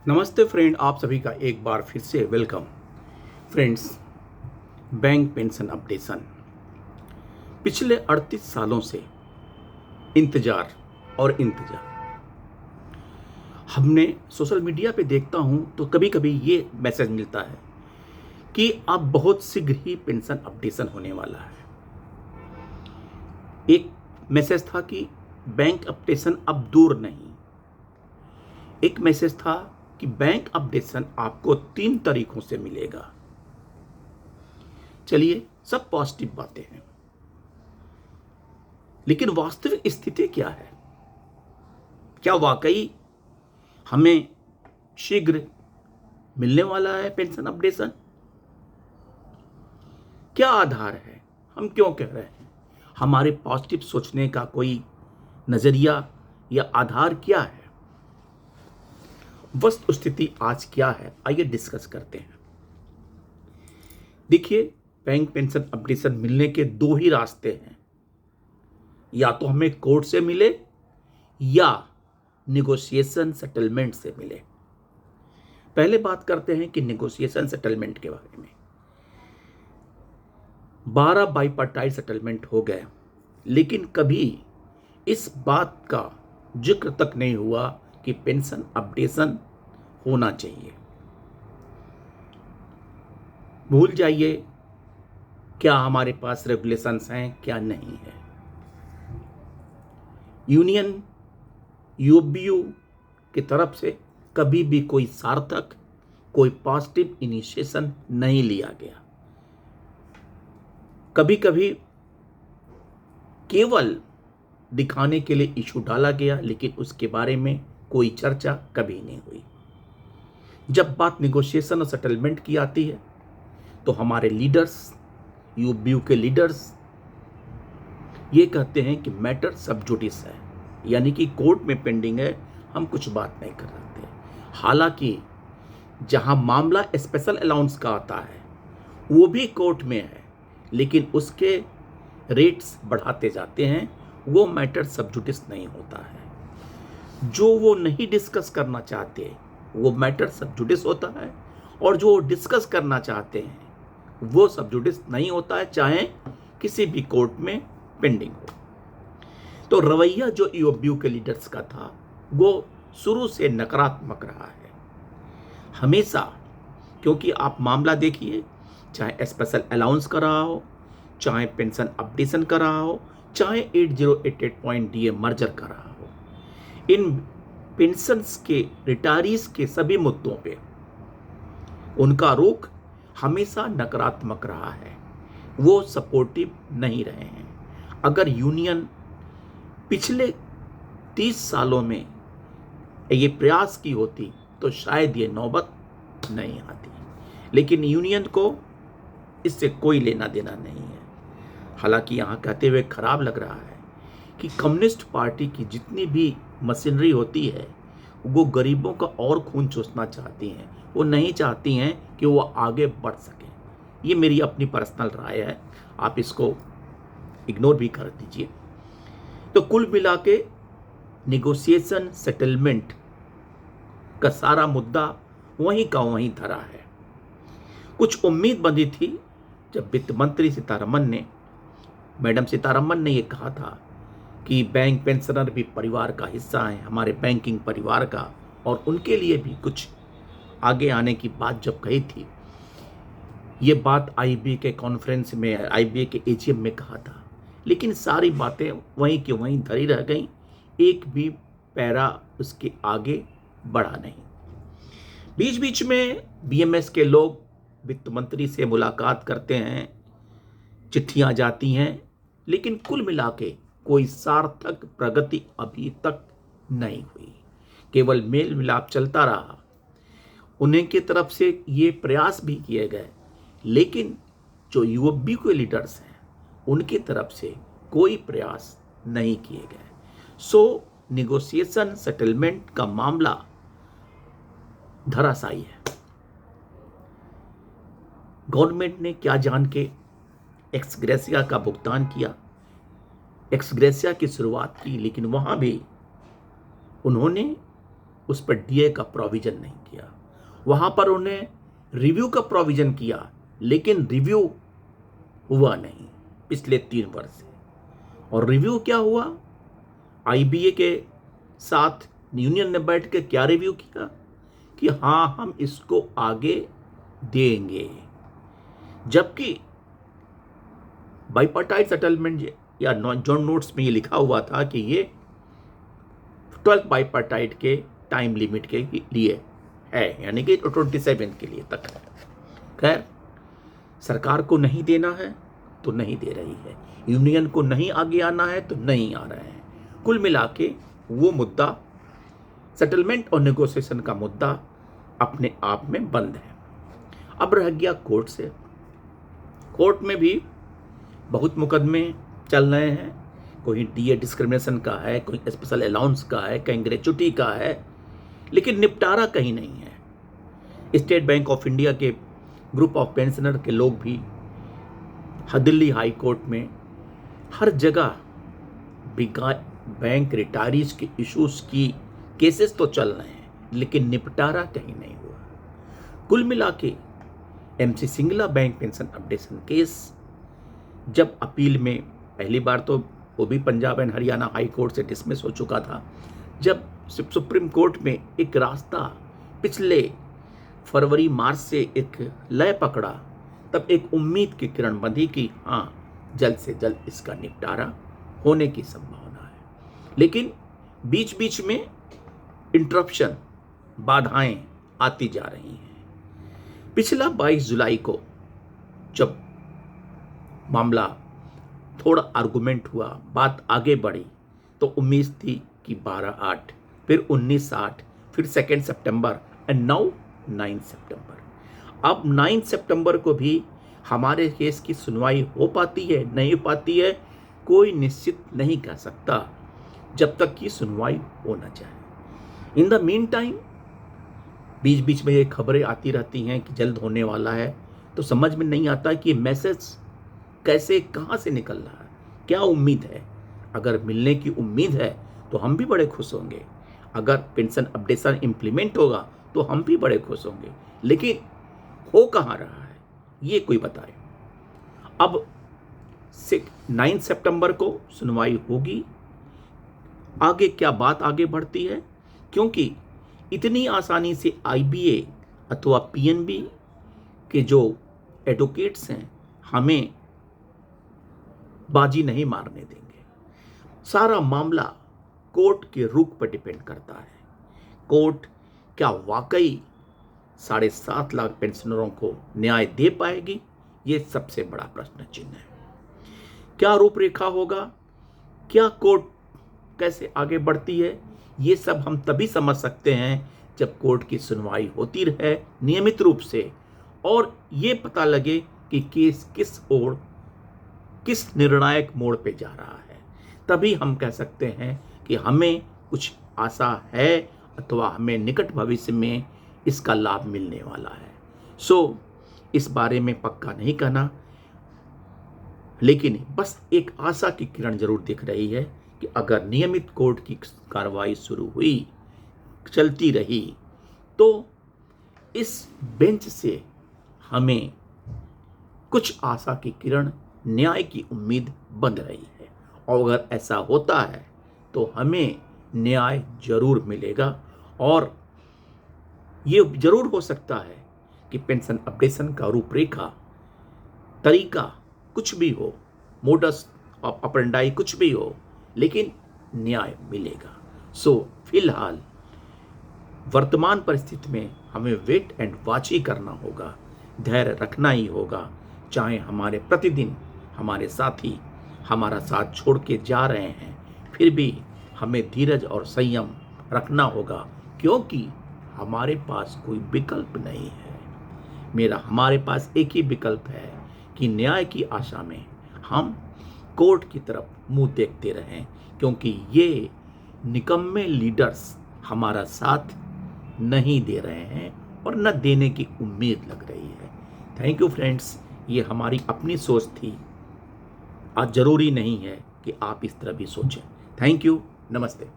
नमस्ते फ्रेंड, आप सभी का एक बार फिर से welcome. Friends, bank pension updation पिछले 38 सालों से इंतजार और इंतजार। हमने सोशल मीडिया पे देखता हूं तो कभी कभी ये मैसेज मिलता है कि अब बहुत शीघ्र ही पेंशन अपडेशन होने वाला है। एक मैसेज था कि बैंक अपडेशन अब दूर नहीं। एक मैसेज था कि बैंक अपडेशन आपको 3 तरीकों से मिलेगा। चलिए, सब पॉजिटिव बातें हैं, लेकिन वास्तविक स्थिति क्या है? क्या वाकई हमें शीघ्र मिलने वाला है पेंशन अपडेशन? क्या आधार है? हम क्यों कह रहे हैं? हमारे पॉजिटिव सोचने का कोई नजरिया या आधार क्या है? वस्तु स्थिति आज क्या है, आइए डिस्कस करते हैं। देखिए, बैंक पेंशन अपडेशन मिलने के 2 ही रास्ते हैं। या तो हमें कोर्ट से मिले या निगोशिएशन सेटलमेंट से मिले। पहले बात करते हैं कि निगोशिएशन सेटलमेंट के बारे में। 12 बाइपार्टाइट सेटलमेंट हो गए, लेकिन कभी इस बात का जिक्र तक नहीं हुआ कि पेंशन अपडेशन होना चाहिए। भूल जाइए क्या हमारे पास रेगुलेशंस हैं, क्या नहीं है। यूनियन यूबीयू की तरफ से कभी भी कोई सार्थक, कोई पॉजिटिव इनिशिएशन नहीं लिया गया। कभी कभी केवल दिखाने के लिए इशू डाला गया, लेकिन उसके बारे में कोई चर्चा कभी नहीं हुई। जब बात निगोशिएशन और सेटलमेंट की आती है तो हमारे लीडर्स, यूबीयू के लीडर्स ये कहते हैं कि मैटर सब जुडिस है, यानी कि कोर्ट में पेंडिंग है, हम कुछ बात नहीं कर सकते। हालांकि जहां मामला स्पेशल अलाउंस का आता है वो भी कोर्ट में है, लेकिन उसके रेट्स बढ़ाते जाते हैं, वो मैटर सब जुडिस नहीं होता है। जो वो नहीं डिस्कस करना चाहते वो मैटर सब जुडिस होता है, और जो डिस्कस करना चाहते हैं वो सब जुडिस नहीं होता है, चाहे किसी भी कोर्ट में पेंडिंग हो। तो रवैया जो यूबीयू के लीडर्स का था वो शुरू से नकारात्मक रहा है हमेशा। क्योंकि आप मामला देखिए, चाहे स्पेशल अलाउंस का रहा हो, चाहे पेंशन अपडेशन का रहा हो, चाहे 8088.DA मर्जर का रहा हो, इन पेंशन्स के रिटायरीज के सभी मुद्दों पे उनका रुख हमेशा नकारात्मक रहा है। वो सपोर्टिव नहीं रहे हैं। अगर यूनियन पिछले 30 सालों में ये प्रयास की होती तो शायद ये नौबत नहीं आती, लेकिन यूनियन को इससे कोई लेना देना नहीं है। हालांकि यहाँ कहते हुए खराब लग रहा है कि कम्युनिस्ट पार्टी की जितनी भी मशीनरी होती है वो गरीबों का और खून चूसना चाहती हैं। वो नहीं चाहती हैं कि वो आगे बढ़ सकें। ये मेरी अपनी पर्सनल राय है, आप इसको इग्नोर भी कर दीजिए। तो कुल मिला के निगोशिएशन सेटलमेंट का सारा मुद्दा वहीं का वहीं धरा है। कुछ उम्मीद बंधी थी जब वित्त मंत्री मैडम सीतारमन ने ये कहा था कि बैंक पेंशनर भी परिवार का हिस्सा हैं, हमारे बैंकिंग परिवार का, और उनके लिए भी कुछ आगे आने की बात जब कही थी। ये बात आईबीए के कॉन्फ्रेंस में, आईबीए के एजीएम में कहा था, लेकिन सारी बातें वहीं की वहीं धरी रह गई। एक भी पैरा उसके आगे बढ़ा नहीं। बीच बीच में बीएमएस के लोग वित्त मंत्री से मुलाकात करते हैं, चिट्ठियां जाती हैं, लेकिन कुल मिला के कोई सार्थक प्रगति अभी तक नहीं हुई। केवल मेल मिलाप चलता रहा। उन्हें की तरफ से ये प्रयास भी किए गए, लेकिन जो यूबीयू के लीडर्स हैं उनकी तरफ से कोई प्रयास नहीं किए गए। सो निगोशिएशन सेटलमेंट का मामला धराशायी है। गवर्नमेंट ने क्या जान के एक्सग्रेसिया का भुगतान किया, एक्सग्रेसिया की शुरुआत की, लेकिन वहां भी उन्होंने उस पर डीए का प्रोविजन नहीं किया। वहां पर उन्हें रिव्यू का प्रोविजन किया, लेकिन रिव्यू हुआ नहीं पिछले 3 वर्ष से। और रिव्यू क्या हुआ? आईबीए के साथ यूनियन ने बैठ के क्या रिव्यू किया कि हाँ, हम इसको आगे देंगे, जबकि बाइपार्टाइट सेटलमेंट या जॉइंट नोट्स में ये लिखा हुआ था कि ये 12th बाइपार्टाइट के टाइम लिमिट के लिए है, यानी कि 27 के लिए तक है। खैर, सरकार को नहीं देना है तो नहीं दे रही है, यूनियन को नहीं आगे आना है तो नहीं आ रहे हैं। कुल मिला के वो मुद्दा, सेटलमेंट और नेगोशिएशन का मुद्दा अपने आप में बंद है। अब रह गया कोर्ट से। कोर्ट में भी बहुत मुकदमे चल रहे हैं। कोई डीए डिस्क्रिमिनेशन का है, कोई स्पेशल अलाउंस का है, कहीं ग्रेच्युटी का है, लेकिन निपटारा कहीं नहीं है। स्टेट बैंक ऑफ इंडिया के ग्रुप ऑफ पेंशनर के लोग भी दिल्ली हाई कोर्ट में हर जगह बैंक रिटायरीज के इश्यूज की केसेस तो चल रहे हैं, लेकिन निपटारा कहीं नहीं हुआ। कुल मिला के MC Singla bank pension updation case जब अपील में पहली बार तो वो भी Punjab and Haryana high court से डिसमिस हो चुका था, जब सुप्रीम कोर्ट में एक रास्ता पिछले फरवरी मार्च से एक लय पकड़ा, तब एक उम्मीद की किरण बंधी कि हाँ, जल्द से जल्द इसका निपटारा होने की संभावना है। लेकिन बीच बीच में इंटरप्शन, बाधाएं आती जा रही हैं। पिछला 22 जुलाई को जब मामला थोड़ा आर्गुमेंट हुआ, बात आगे बढ़ी, तो उम्मीद थी कि 12/8, फिर 19/8, फिर 2 सितंबर एंड नाउ 9 सितंबर। अब 9 सितंबर को भी हमारे केस की सुनवाई हो पाती है, नहीं हो पाती है, कोई निश्चित नहीं कह सकता जब तक कि सुनवाई हो ना जाए। इन द मीन टाइम बीच बीच में ये खबरें आती रहती हैं कि जल्द होने वाला है, तो समझ में नहीं आता कि मैसेज कैसे, कहाँ से निकल रहा है, क्या उम्मीद है। अगर मिलने की उम्मीद है तो हम भी बड़े खुश होंगे, अगर पेंशन अपडेशन इम्प्लीमेंट होगा तो हम भी बड़े खुश होंगे, लेकिन हो कहाँ रहा है ये कोई बताए। अब 9 सितंबर को सुनवाई होगी, आगे क्या बात आगे बढ़ती है, क्योंकि इतनी आसानी से आईबीए अथवा पीएनबी के जो एडवोकेट्स हैं हमें बाजी नहीं मारने देंगे। सारा मामला कोर्ट के रुख पर डिपेंड करता है। कोर्ट क्या वाकई 7.5 लाख पेंशनरों को न्याय दे पाएगी, ये सबसे बड़ा प्रश्न चिन्ह है। क्या रूपरेखा होगा, क्या कोर्ट कैसे आगे बढ़ती है, ये सब हम तभी समझ सकते हैं जब कोर्ट की सुनवाई होती रहे नियमित रूप से, और ये पता लगे कि केस किस ओर, किस निर्णायक मोड़ पे जा रहा है। तभी हम कह सकते हैं कि हमें कुछ आशा है अथवा हमें निकट भविष्य में इसका लाभ मिलने वाला है। इस बारे में पक्का नहीं कहना, लेकिन बस एक आशा की किरण जरूर दिख रही है कि अगर नियमित कोर्ट की कार्रवाई शुरू हुई, चलती रही, तो इस बेंच से हमें कुछ आशा की किरण, न्याय की उम्मीद बन रही है। और अगर ऐसा होता है तो हमें न्याय जरूर मिलेगा, और ये जरूर हो सकता है कि पेंशन अपडेशन का रूपरेखा, तरीका कुछ भी हो, मोडस ऑपरेंडाई कुछ भी हो, लेकिन न्याय मिलेगा। फिलहाल वर्तमान परिस्थिति में हमें वेट एंड वॉच ही करना होगा, धैर्य रखना ही होगा। चाहे हमारे प्रतिदिन हमारे साथी हमारा साथ छोड़ के जा रहे हैं, फिर भी हमें धीरज और संयम रखना होगा, क्योंकि हमारे पास कोई विकल्प नहीं है। हमारे पास एक ही विकल्प है कि न्याय की आशा में हम कोर्ट की तरफ मुंह देखते रहें, क्योंकि ये निकम्मे लीडर्स हमारा साथ नहीं दे रहे हैं और न देने की उम्मीद लग रही है। थैंक यू फ्रेंड्स, ये हमारी अपनी सोच थी। आज जरूरी नहीं है कि आप इस तरह भी सोचें। थैंक यू, नमस्ते।